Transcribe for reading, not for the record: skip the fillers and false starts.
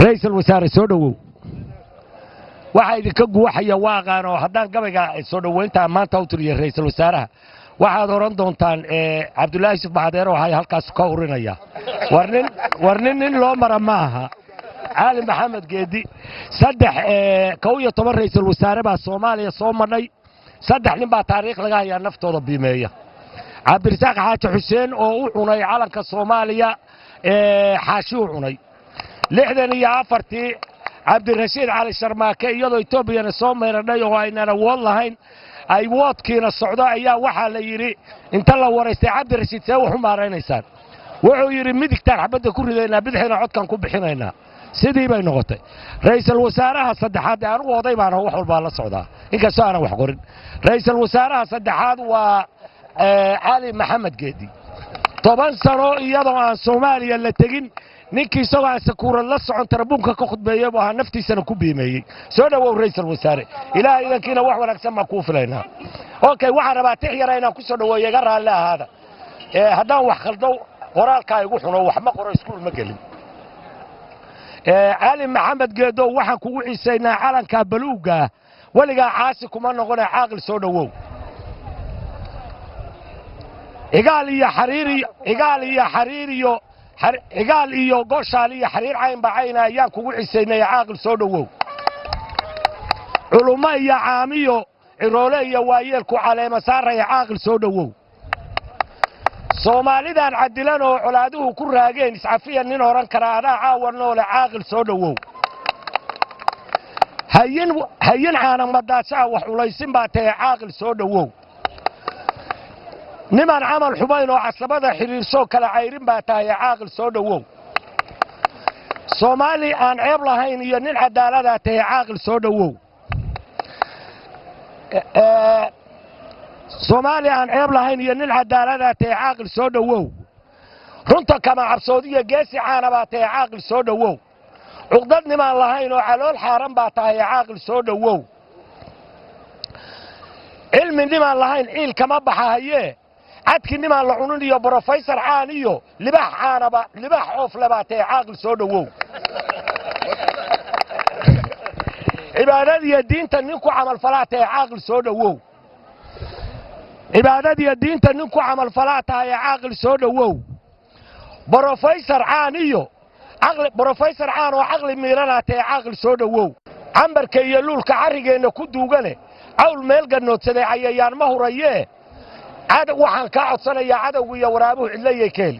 رئيس الوزراء سودو واحد كجوا حيا واقعنا وحدان قبل سودو وانت ما توتري رئيس الوزراء واحد ورندونتان عبد الله يوسف بعدير وهاي هالكاس كورينيا ورنين لو مر معها عالم محمد جدي صدح كويه طبعا رئيس الوزراء با الصوماليه صومني صدح نبا تاريخ لغا هي نفتوده بيميه عبد الرزاق حاج حسين oo u cunay calanka Soomaaliya xaashu cunay 64 عبد الرشيد علي شرماكه iyadoo Itoobiya soo meeradhay oo aynana wad lahayn ay wadkiina socdo ayaa waxa la yiri inta la wareystay عبد الرشيد see wax u maareynaysan wuxuu yiri midigtaan xabada ku rideynaa bidixina codkan ku bixinaynaa sidii bay noqotay ra'iisul wasaaraha saddexaad aan u waday baan wax walba la socdaa inkastoo aan wax qorin ra'iisul wasaaraha saddexaad waa علي محمد جدي طبعا سنة iyadoo aan Soomaaliya la tagin ninkii isagoo aan sakuura la socon tarabuunka ka khudbeeyay baa naftiisana ku biimeeyay soo dhawow ra'iisul wasaare ilaahay idankiina wax wanaagsan ma ku filaynaa okay waxa rabaa tixyara inaan ku soo dhaweeyo ga raali ahaada haddaan wax khaldo qoraalka igu xuno wax ma qoro iskuul ma gelin علي محمد جدو waxaan kugu ciisaynaa calanka baluuga waliga caasi kuma noqon caaqil soo dhawow إيجال iyo goshaal iyo xariir cayn bacayna ayaan kugu ciisaynay caaqil soo dhawow culummo iyo caamiyo ciroole iyo waayeel ku caleema saaraya caaqil soo dhawow Soomaalidan cadilan oo colaaduhu ku raageen iscafiya nin oran kara adaa caawan noole caaqil soo dhawow hayin caana madaasha wax ulaysin baa tahay caaqil soo dhawow niman camal xumayn oo casabada xiriirso kala cayrin baa tahay caaqil soo dhawow Soomaali aan ceeb lahayn iyo nin cadaalad ah tahay caaqil soo dhawow Soomaali aan ceeb lahayn iyo nin cadaalad ah tahay caaqil soo dhawow runta kama cabsoodiyo geesi caana baa tahay caaqil soo dhawow cuqdad niman lahayn oo calool xaaran baa tahay caaqil soo dhawow علم niman lahayn ciil kama baxaye عدكي نما لعنون يا بروفيسور عانيو لباح عانبا لباح عوف لباتي عاقل سو دwow عبادتي دينتا نينكو عمل فلاتي عاقل سو دwow عبادتي دينتا نينكو عمل فلاتي عاقل سو دwow بروفيسور عانيو عقل بروفيسور عانو عقل ميراناتي عاقل سو دwow عمبركا iyo lulka xarigeena ku duugane awl meel ganoodsaday ayayaan ma huraye عاد waxaan ka codsanayaa cadawga iyo waraabuhu cidlayay keel